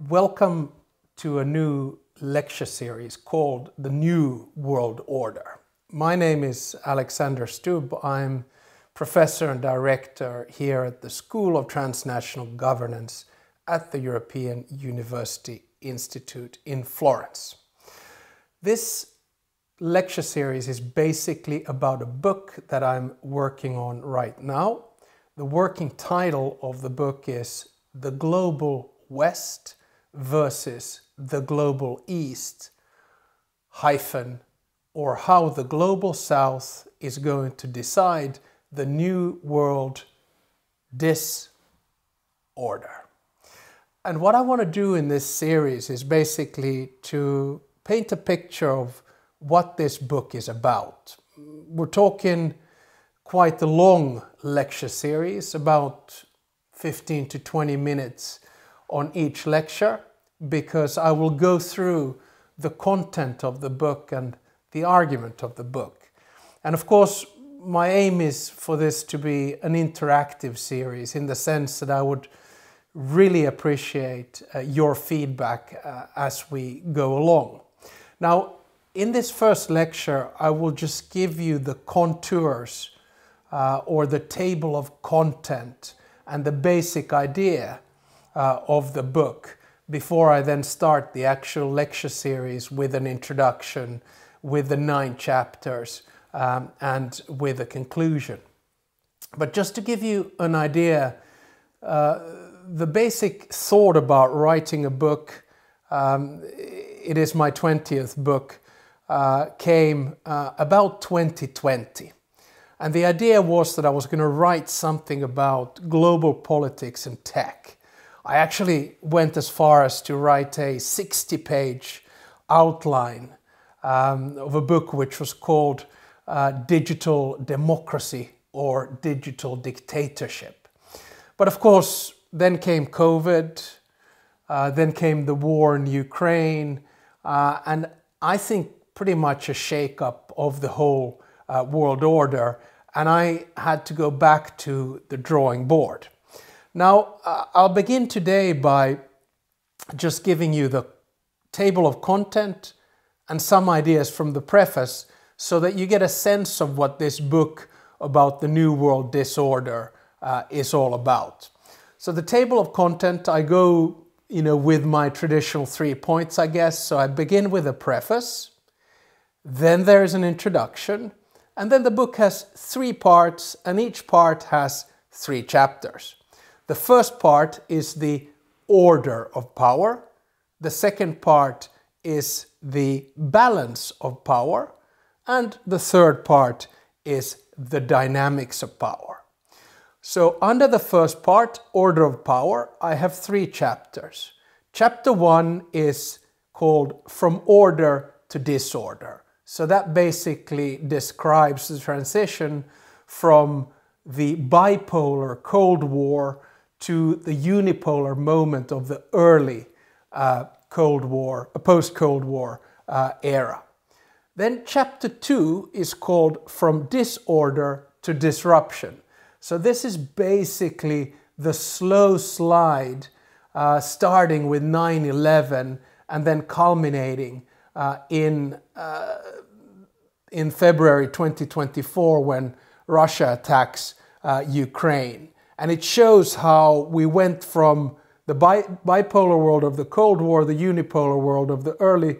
Welcome to a new lecture series called The New World Order. My name is Alex Stubb. I'm Professor and Director here at the School of Transnational Governance at the European University Institute in Florence. This lecture series is basically about a book that I'm working on right now. The working title of the book is The Global West versus the Global East, or how the Global South is going to decide the new world disorder. And what I want to do in this series is basically to paint a picture of what this book is about. We're talking quite a long lecture series, about 15 to 20 minutes on each lecture, because I will go through the content of the book and the argument of the book. And of course, my aim is for this to be an interactive series in the sense that I would really appreciate your feedback as we go along. Now, in this first lecture, I will just give you the contours or the table of content and the basic idea of the book before I then start the actual lecture series with an introduction, with the 9 chapters and with a conclusion. But just to give you an idea, the basic thought about writing a book, it is my 20th book, came about 2020. And the idea was that I was going to write something about global politics and tech. I actually went as far as to write a 60-page outline of a book which was called Digital Democracy or Digital Dictatorship. But of course, then came COVID, then came the war in Ukraine, and I think pretty much a shake-up of the whole world order, and I had to go back to the drawing board. Now, I'll begin today by just giving you the table of content and some ideas from the preface so that you get a sense of what this book about the New World Disorder is all about. So the table of content, I go, with my traditional 3 points, I guess. So I begin with a preface, then there's an introduction, and then the book has 3 parts, and each part has 3 chapters. The first part is the order of power. The second part is the balance of power. And the third part is the dynamics of power. So under the first part, order of power, I have 3 chapters. Chapter 1 is called From Order to Disorder. So that basically describes the transition from the bipolar Cold War to the unipolar moment of the early post-Cold War era. Then chapter 2 is called From Disorder to Disruption. So this is basically the slow slide starting with 9/11 and then culminating in February 2024 when Russia attacks Ukraine. And it shows how we went from the bipolar world of the Cold War, the unipolar world of the early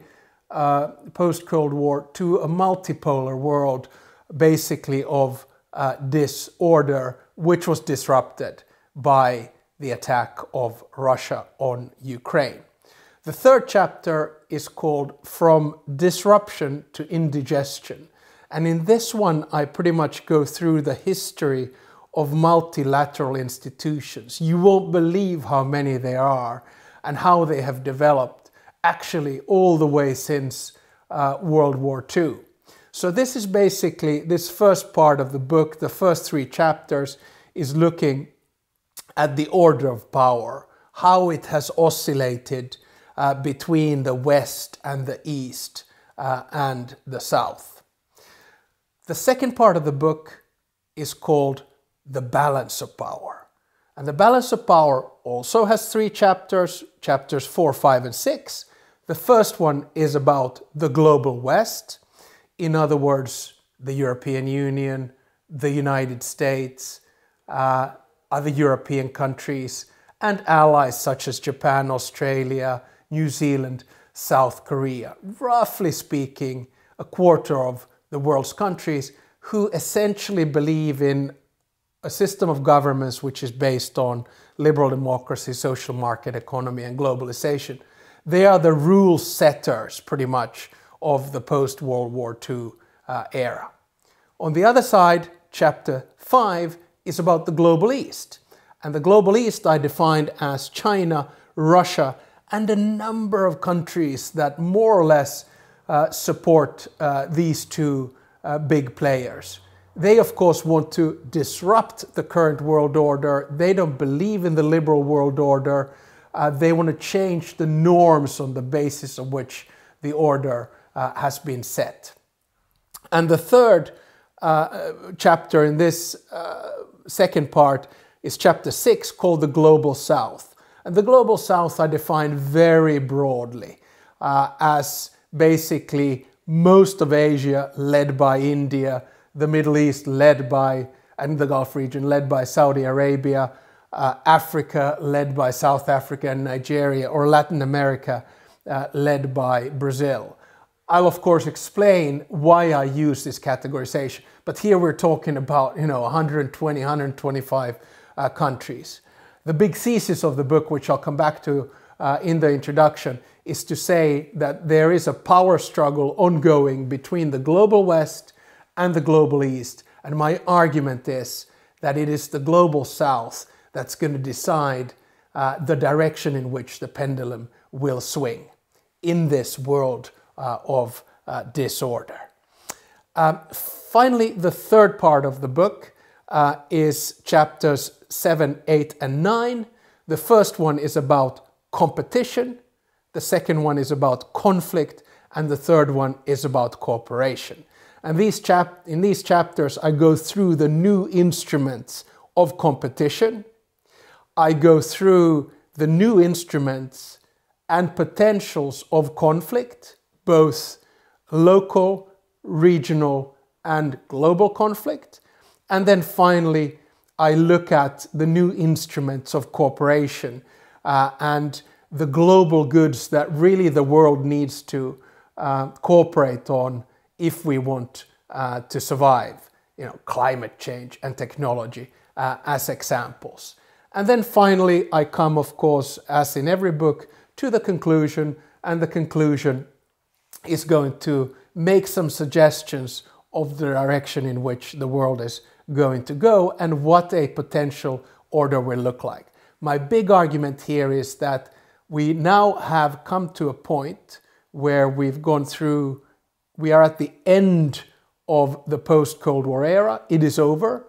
post-Cold War, to a multipolar world, basically of disorder, which was disrupted by the attack of Russia on Ukraine. The third chapter is called From Disruption to Indigestion. And in this one, I pretty much go through the history of multilateral institutions. You won't believe how many there are and how they have developed actually all the way since World War II. So this is basically, this first part of the book, the first 3 chapters, is looking at the order of power, how it has oscillated between the West and the East and the South. The second part of the book is called The Balance of Power. And the balance of power also has 3 chapters, chapters 4, 5, and 6. The first one is about the global West. In other words, the European Union, the United States, other European countries, and allies such as Japan, Australia, New Zealand, South Korea. Roughly speaking, a quarter of the world's countries who essentially believe in a system of governments which is based on liberal democracy, social market economy, and globalization. They are the rule setters, pretty much, of the post-World War II era. On the other side, chapter 5 is about the global East. And the global East I defined as China, Russia, and a number of countries that more or less support these two big players. They, of course, want to disrupt the current world order. They don't believe in the liberal world order. They want to change the norms on the basis of which the order has been set. And the third chapter in this second part is chapter 6, called the Global South. And the Global South I define very broadly as basically most of Asia led by India, the Middle East led by, and the Gulf region led by Saudi Arabia, Africa led by South Africa and Nigeria, or Latin America led by Brazil. I'll of course explain why I use this categorization, but here we're talking about 120, 125 countries. The big thesis of the book, which I'll come back to in the introduction, is to say that there is a power struggle ongoing between the global West and the global East. And my argument is that it is the global South that's going to decide the direction in which the pendulum will swing in this world of disorder. Finally, the third part of the book is chapters 7, 8, and 9. The first one is about competition, the second one is about conflict, and the third one is about cooperation. And in these chapters, I go through the new instruments of competition. I go through the new instruments and potentials of conflict, both local, regional, and global conflict. And then finally, I look at the new instruments of cooperation and the global goods that really the world needs to cooperate on if we want to survive, climate change and technology as examples. And then finally, I come, of course, as in every book, to the conclusion, and the conclusion is going to make some suggestions of the direction in which the world is going to go and what a potential order will look like. My big argument here is that we now have come to a point where we've gone through, we are at the end of the post-Cold War era. It is over,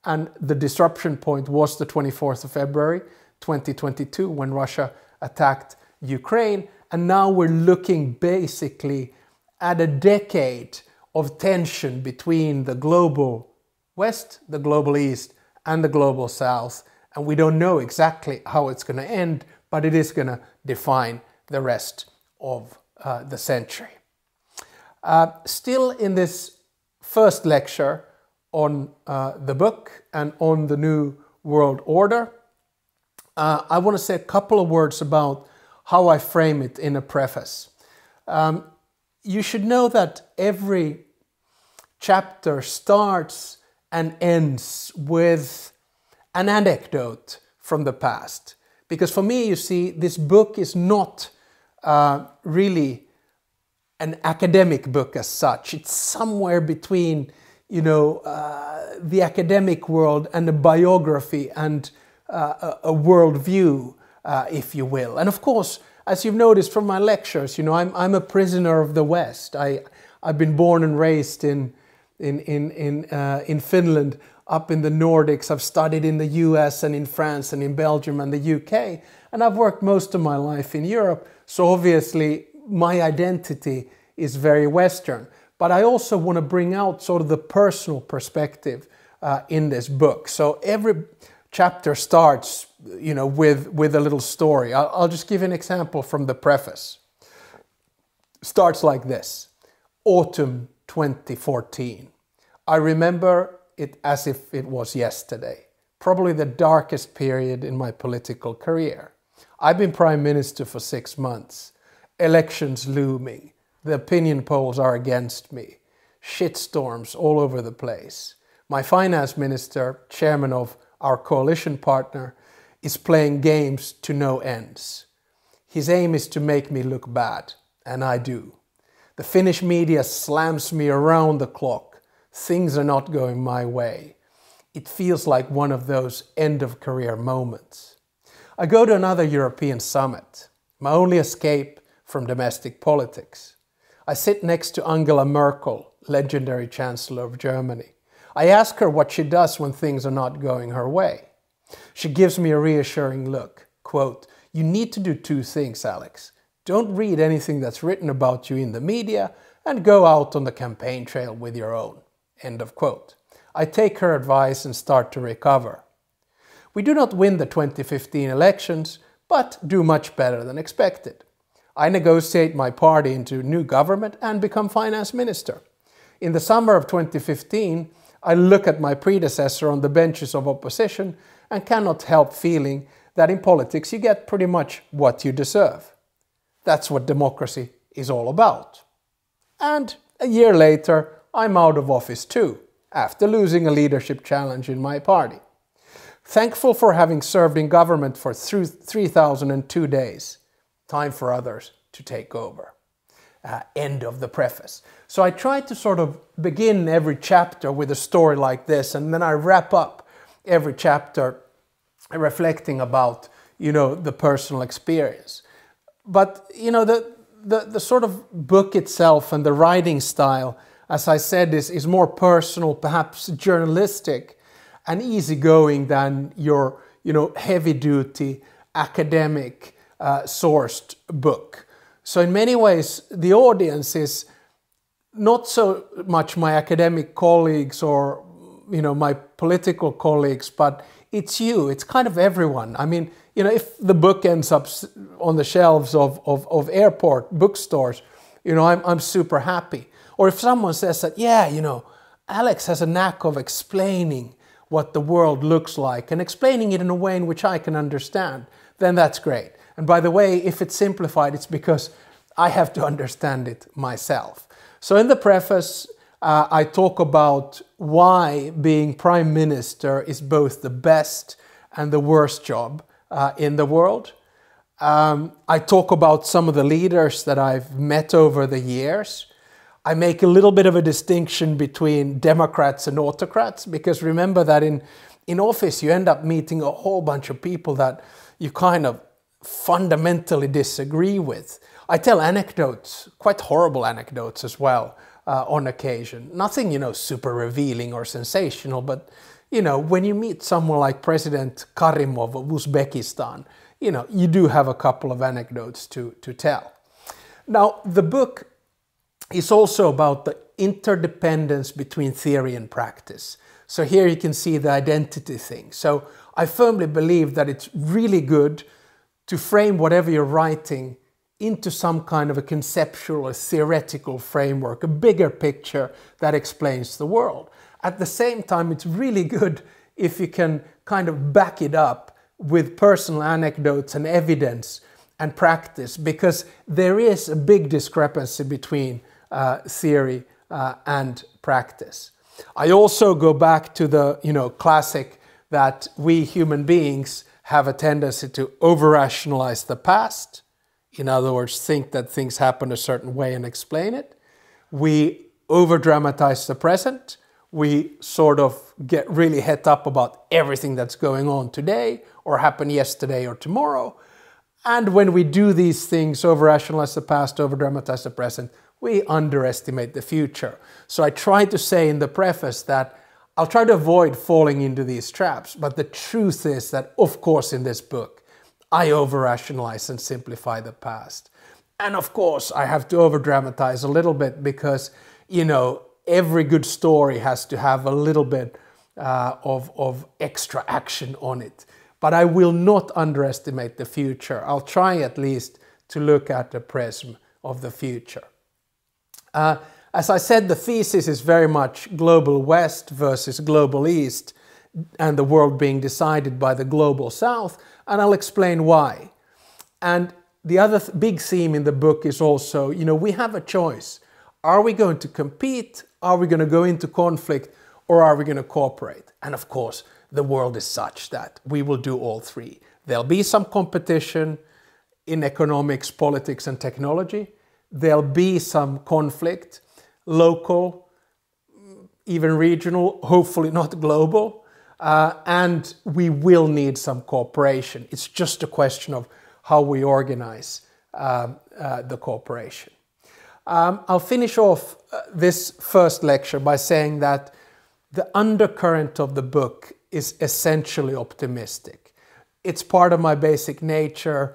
and the disruption point was the 24th of February 2022 when Russia attacked Ukraine. And now we're looking basically at a decade of tension between the global West, the global East, and the global South. And we don't know exactly how it's going to end, but it is going to define the rest of the century. Still in this first lecture on the book and on the New World Order, I want to say a couple of words about how I frame it in a preface. You should know that every chapter starts and ends with an anecdote from the past. Because for me, you see, this book is not really an academic book as such. It's somewhere between, the academic world and a biography and a worldview, if you will. And of course, as you've noticed from my lectures, I'm a prisoner of the West. I've been born and raised in Finland, up in the Nordics. I've studied in the US and in France and in Belgium and the UK. And I've worked most of my life in Europe. So obviously my identity is very Western. But I also want to bring out sort of the personal perspective in this book. So every chapter starts, with a little story. I'll just give you an example from the preface. Starts like this: Autumn 2014. I remember it as if it was yesterday. Probably the darkest period in my political career. I've been Prime Minister for 6 months. Elections looming. The opinion polls are against me. Shitstorms all over the place. My Finance Minister, chairman of our coalition partner, is playing games to no ends. His aim is to make me look bad, and I do. The Finnish media slams me around the clock. Things are not going my way. It feels like one of those end-of-career moments. I go to another European summit, my only escape from domestic politics. I sit next to Angela Merkel, legendary Chancellor of Germany. I ask her what she does when things are not going her way. She gives me a reassuring look. Quote, "You need to do 2 things, Alex. Don't read anything that's written about you in the media and go out on the campaign trail with your own." End of quote. I take her advice and start to recover. We do not win the 2015 elections, but do much better than expected. I negotiate my party into new government and become finance minister. In the summer of 2015, I look at my predecessor on the benches of opposition and cannot help feeling that in politics you get pretty much what you deserve. That's what democracy is all about. And a year later, I'm out of office too, after losing a leadership challenge in my party. Thankful for having served in government for 3,002 days. Time for others to take over. End of the preface. So I try to sort of begin every chapter with a story like this, and then I wrap up every chapter reflecting about, the personal experience. But, the sort of book itself and the writing style, as I said, is more personal, perhaps journalistic and easygoing than your, heavy-duty academic sourced book. So in many ways, the audience is not so much my academic colleagues or, my political colleagues, but it's you. It's kind of everyone. I mean, if the book ends up on the shelves of airport bookstores, I'm super happy. Or if someone says that, Alex has a knack of explaining what the world looks like and explaining it in a way in which I can understand, then that's great. And by the way, if it's simplified, it's because I have to understand it myself. So in the preface, I talk about why being Prime Minister is both the best and the worst job in the world. I talk about some of the leaders that I've met over the years. I make a little bit of a distinction between Democrats and autocrats, because remember that in office you end up meeting a whole bunch of people that you kind of fundamentally disagree with. I tell anecdotes, quite horrible anecdotes as well, on occasion. Nothing, super revealing or sensational, but, when you meet someone like President Karimov of Uzbekistan, you do have a couple of anecdotes to tell. Now, the book is also about the interdependence between theory and practice. So here you can see the identity thing. So I firmly believe that it's really good to frame whatever you're writing into some kind of a conceptual or theoretical framework, a bigger picture that explains the world. At the same time, it's really good if you can kind of back it up with personal anecdotes and evidence and practice, because there is a big discrepancy between theory and practice. I also go back to the classic that we human beings have a tendency to over-rationalize the past. In other words, think that things happen a certain way and explain it. We over-dramatize the present. We sort of get really het up about everything that's going on today or happened yesterday or tomorrow. And when we do these things, over-rationalize the past, over-dramatize the present, we underestimate the future. So I try to say in the preface that I'll try to avoid falling into these traps, but the truth is that, of course, in this book, I over-rationalize and simplify the past. And of course, I have to over-dramatize a little bit because, every good story has to have a little bit of extra action on it. But I will not underestimate the future. I'll try at least to look at the prism of the future. As I said, the thesis is very much global West versus global East, and the world being decided by the global South, and I'll explain why. And the other big theme in the book is also, we have a choice. Are we going to compete? Are we going to go into conflict? Or are we going to cooperate? And of course, the world is such that we will do all three. There'll be some competition in economics, politics, and technology. There'll be some conflict, local, even regional, hopefully not global. And we will need some cooperation. It's just a question of how we organize the cooperation. I'll finish off this first lecture by saying that the undercurrent of the book is essentially optimistic. It's part of my basic nature.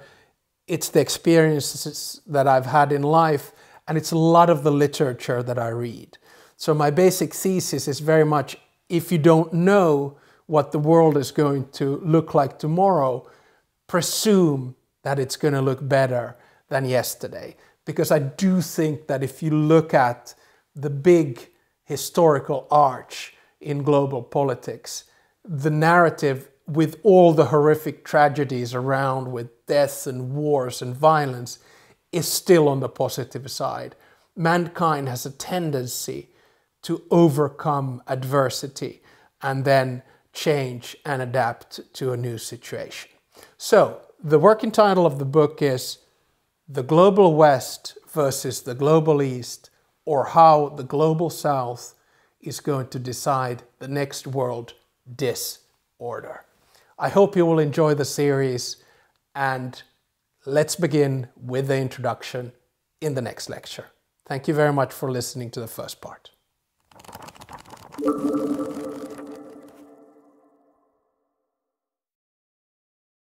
It's the experiences that I've had in life, and it's a lot of the literature that I read. So my basic thesis is very much, if you don't know what the world is going to look like tomorrow, presume that it's going to look better than yesterday. Because I do think that if you look at the big historical arch in global politics, the narrative with all the horrific tragedies around, with deaths and wars and violence, is still on the positive side. Mankind has a tendency to overcome adversity and then change and adapt to a new situation. So, the working title of the book is The Global West versus the Global East, or How the Global South is going to decide the next world disorder. I hope you will enjoy the series, and let's begin with the introduction in the next lecture. Thank you very much for listening to the first part.